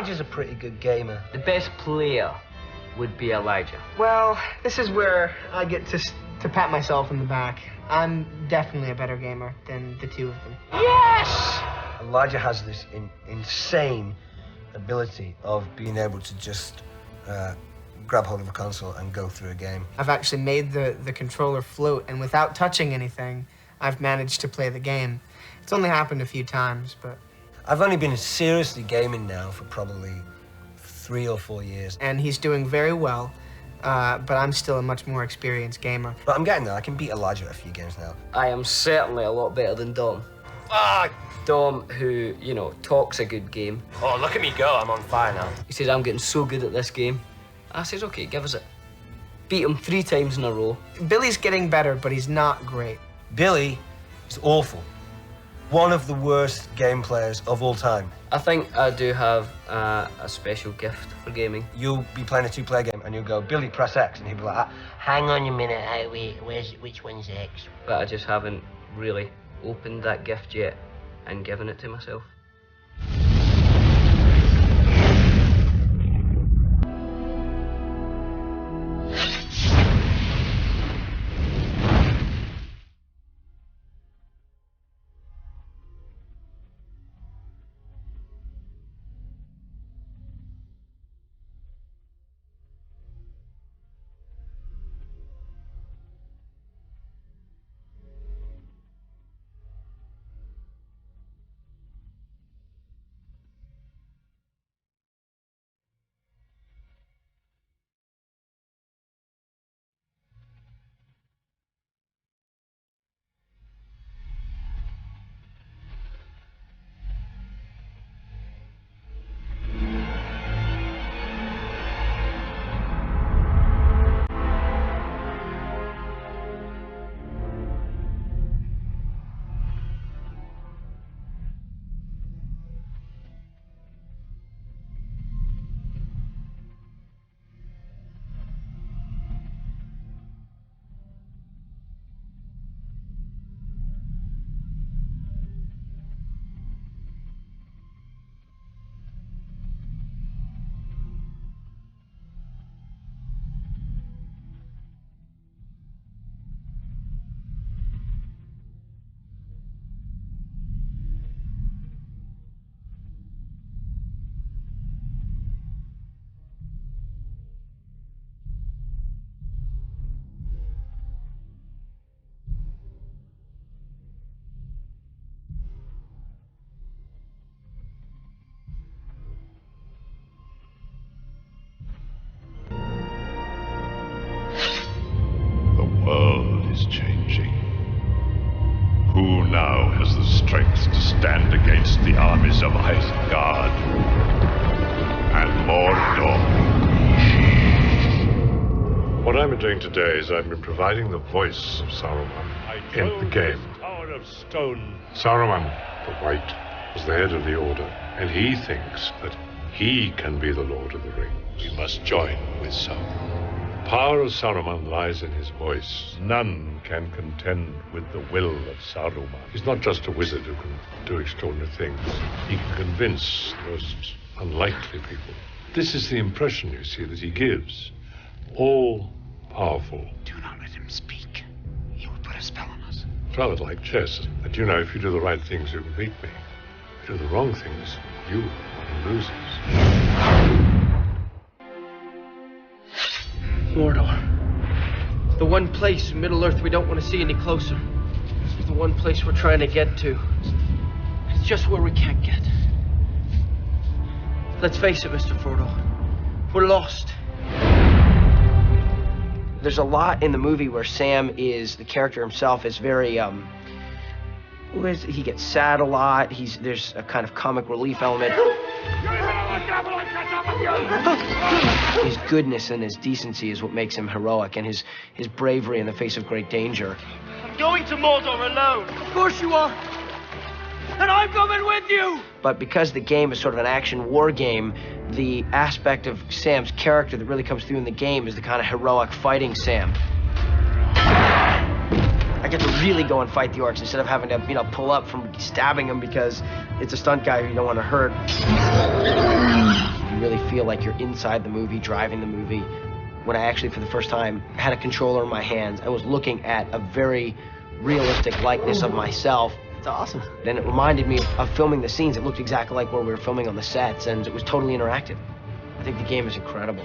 Elijah's a pretty good gamer. The best player would be Elijah. Well, this is where I get to pat myself in the back. I'm definitely a better gamer than the two of them. Yes! Elijah has this insane ability of being able to just grab hold of a console and go through a game. I've actually made the controller float, and without touching anything, I've managed to play the game. It's only happened a few times, but... I've only been seriously gaming now for probably 3 or 4 years. And he's doing very well, but I'm still a much more experienced gamer. But I'm getting there. I can beat Elijah at a few games now. I am certainly a lot better than Dom. Dom, who, you know, talks a good game. Oh, look at me go. I'm on fire now. He says, I'm getting so good at this game. I says, okay, give us it. Beat him 3 times in a row. Billy's getting better, but he's not great. Billy is awful. One of the worst game players of all time. I think I do have a special gift for gaming. You'll be playing a 2-player game and you'll go, Billy, press X, and he'll be like, hang on a minute, wait, which one's X? But I just haven't really opened that gift yet and given it to myself. Stand against the armies of Isengard and Mordor. What I've been doing today is I've been providing the voice of Saruman in the game. Tower of Stone. Saruman, the White, was the head of the Order, and he thinks that he can be the Lord of the Rings. We must join with Sauron. The power of Saruman lies in his voice. None can contend with the will of Saruman. He's not just a wizard who can do extraordinary things. He can convince the most unlikely people. This is the impression, you see, that he gives. All-powerful. Do not let him speak. He will put a spell on us. It's rather like chess. That, you know, if you do the right things, you can beat me. If you do the wrong things, you are the losers. Mordor. The one place in Middle-earth we don't want to see any closer. It's the one place we're trying to get to. It's just where we can't get. Let's face it, Mr. Frodo. We're lost. There's a lot in the movie where Sam is, the character himself is very, he gets sad a lot. There's a kind of comic relief element. His goodness and his decency is what makes him heroic, and his bravery in the face of great danger. I'm going to Mordor alone. Of course you are. And I'm coming with you. But because the game is sort of an action war game, the aspect of Sam's character that really comes through in the game is the kind of heroic fighting Sam. I get to really go and fight the orcs instead of having to, you know, pull up from stabbing them because it's a stunt guy who you don't want to hurt. You really feel like you're inside the movie, driving the movie. When I actually, for the first time, had a controller in my hands, I was looking at a very realistic likeness of myself. It's awesome. Then it reminded me of filming the scenes. It looked exactly like where we were filming on the sets, and it was totally interactive. I think the game is incredible.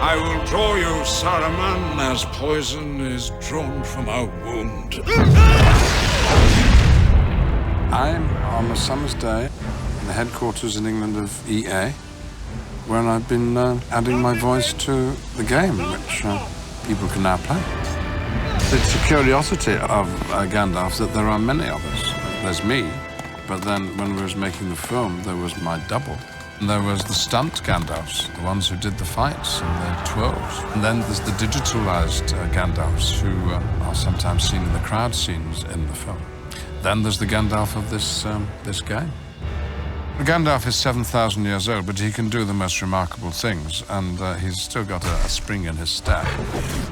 I will draw you, Saraman, as poison is drawn from a wound. I'm on a summer's day in the headquarters in England of EA, where I've been adding my voice to the game, which people can now play. It's a curiosity of Gandalf that there are many of us. There's me, but then when we was making the film, there was my double. And there was the stunt Gandalfs, the ones who did the fights and the twirls. And then there's the digitalized Gandalfs who are sometimes seen in the crowd scenes in the film. Then there's the Gandalf of this game. Gandalf is 7,000 years old, but he can do the most remarkable things, and he's still got a spring in his step.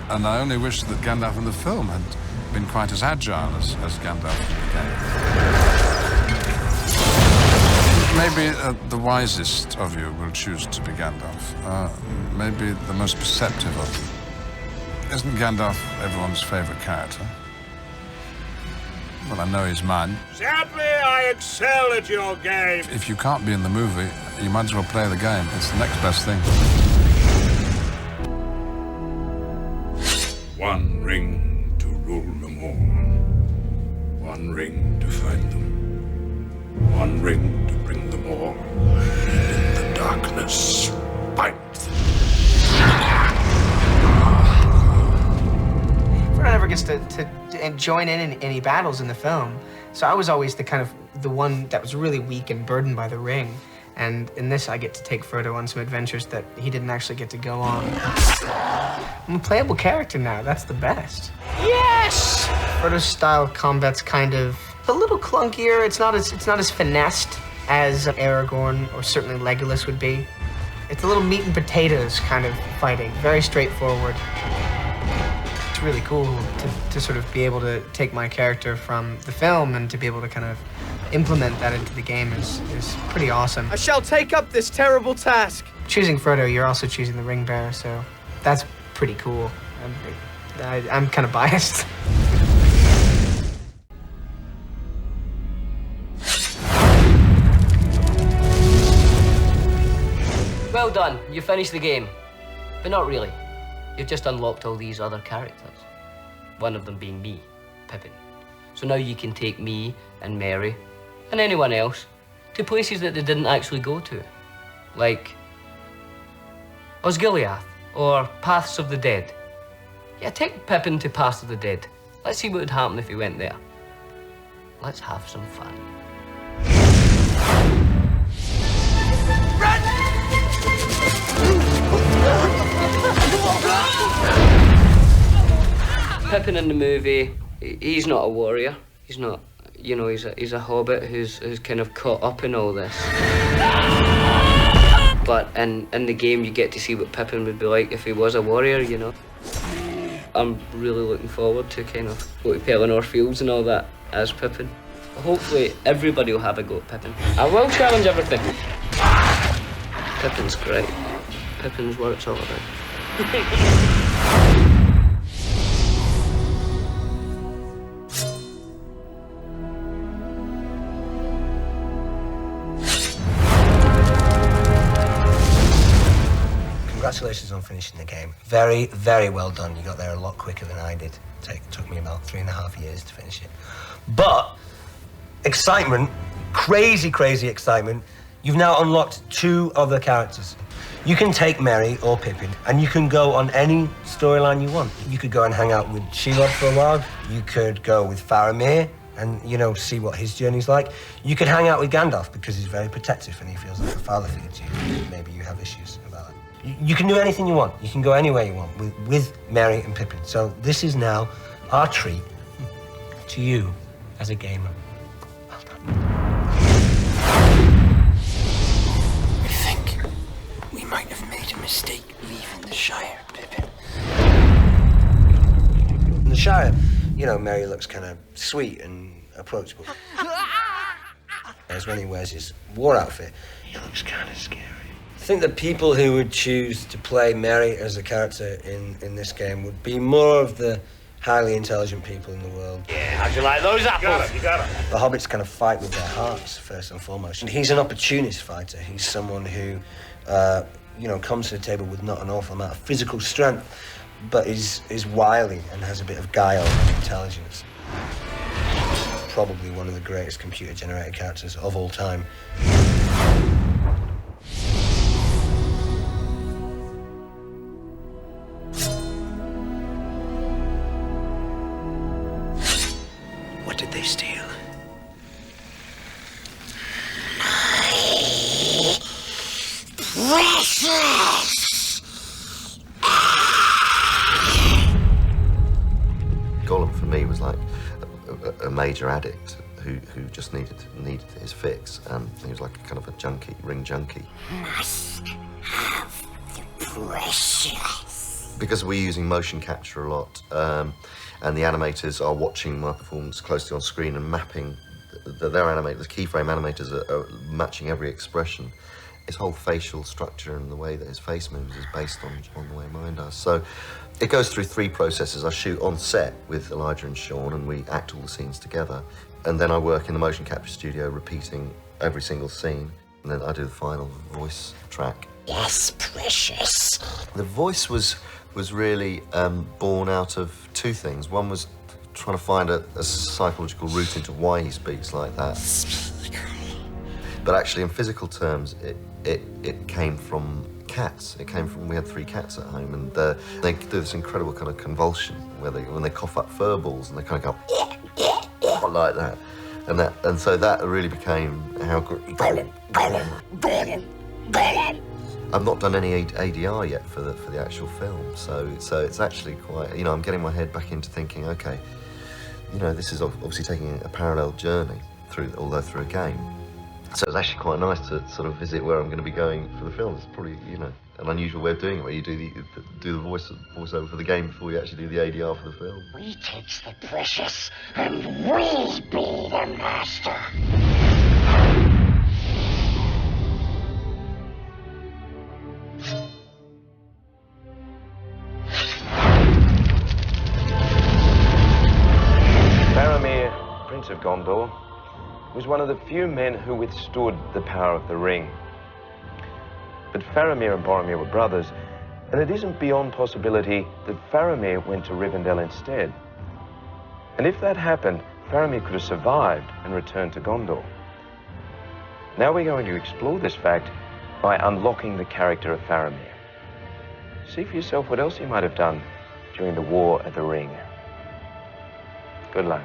And I only wish that Gandalf in the film had been quite as agile as Gandalf in the game. Maybe the wisest of you will choose to be Gandalf. Maybe the most perceptive of you. Isn't Gandalf everyone's favorite character? Well, I know he's mine. Sadly, I excel at your game. If you can't be in the movie, you might as well play the game. It's the next best thing. One ring to rule them all. One ring to find them. One ring to bring them all. In the darkness, fight them. Frodo never gets to join in any battles in the film, so I was always the one that was really weak and burdened by the ring. And in this, I get to take Frodo on some adventures that he didn't actually get to go on. I'm a playable character now. That's the best. Yes! Frodo's style of combat's kind of a little clunkier. It's not as finessed as Aragorn or certainly Legolas would be. It's a little meat and potatoes kind of fighting. Very straightforward. It's really cool to sort of be able to take my character from the film and to be able to kind of implement that into the game is pretty awesome. I shall take up this terrible task. Choosing Frodo, you're also choosing the ring bearer, so that's pretty cool. I'm kind of biased. Well done, you finished the game. But not really. You've just unlocked all these other characters. One of them being me, Pipin. So now you can take me and Merry and anyone else to places that they didn't actually go to. Like Osgiliath, or Paths of the Dead. Yeah, take Pippin to Paths of the Dead. Let's see what would happen if he went there. Let's have some fun. Pippin in the movie, he's not a warrior. He's not, you know, he's a hobbit who's kind of caught up in all this. But in the game, you get to see what Pippin would be like if he was a warrior, you know. I'm really looking forward to kind of go to Pelennor Fields and all that as Pippin. Hopefully, everybody will have a go at Pippin. I will challenge everything. Pippin's great. Pippin's what it's all about. Congratulations on finishing the game. Very, very well done. You got there a lot quicker than I did. It took me about 3.5 years to finish it. But excitement, crazy, crazy excitement. You've now unlocked 2 other characters. You can take Merry or Pippin, and you can go on any storyline you want. You could go and hang out with Shelob for a while. You could go with Faramir and, you know, see what his journey's like. You could hang out with Gandalf because he's very protective and he feels like a father figure to you. Maybe you have issues about that. You can do anything you want. You can go anywhere you want with Merry and Pippin. So this is now our treat to you as a gamer. Well done. I think we might have made a mistake leaving the Shire, Pippin. In the Shire, you know, Merry looks kind of sweet and approachable. As when he wears his war outfit, he looks kind of scary. I think the people who would choose to play Merry as a character in this game would be more of the highly intelligent people in the world. Yeah, how'd you like those apples? You got it. The hobbits kind of fight with their hearts, first and foremost. And he's an opportunist fighter. He's someone who, you know, comes to the table with not an awful amount of physical strength, but is wily and has a bit of guile and intelligence. Probably one of the greatest computer-generated characters of all time. What did they steal? Precious! Gollum for me was like a major addict who just needed his fix. He was like a kind of a junkie, ring junkie. Must have the precious. Because we're using motion capture a lot, and the animators are watching my performance closely on screen and mapping. Their animators, keyframe animators, are matching every expression. His whole facial structure and the way that his face moves is based on the way mine does. So it goes through 3 processes. I shoot on set with Elaiджа and Sean, and we act all the scenes together. And then I work in the motion capture studio, repeating every single scene. And then I do the final voice track. Yes, precious. The voice was really born out of 2 things. One was trying to find a psychological route into why he speaks like that. But actually, in physical terms, it came from cats. It came from, we had 3 cats at home, and they do this incredible kind of convulsion where when they cough up fur balls and they kind of go like that. And so that really became how. I've not done any ADR yet for the actual film, so it's actually quite, you know, I'm getting my head back into thinking, okay, you know, this is obviously taking a parallel journey although through a game. So it's actually quite nice to sort of visit where I'm going to be going for the film. It's probably, you know, an unusual way of doing it, where you do the voiceover for the game before you actually do the ADR for the film. We takes the precious, and we be the master. Faramir, Prince of Gondor, was one of the few men who withstood the power of the ring. But Faramir and Boromir were brothers, and it isn't beyond possibility that Faramir went to Rivendell instead. And if that happened, Faramir could have survived and returned to Gondor. Now we're going to explore this fact by unlocking the character of Faramir. see for yourself what else he might have done during the War at the Ring. Good luck.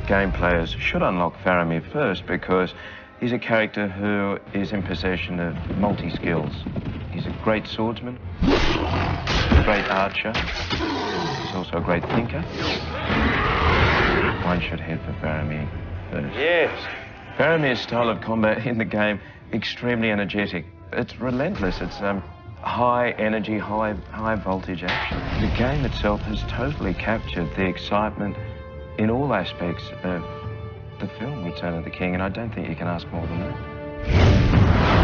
Game players should unlock Faramir first because he's a character who is in possession of multi-skills. He's a great swordsman, a great archer, he's also a great thinker. One should head for Faramir first. Yes. Faramir's style of combat in the game, extremely energetic. It's relentless, it's high energy, high voltage action. The game itself has totally captured the excitement in all aspects of the film Return of the King, and I don't think you can ask more than that.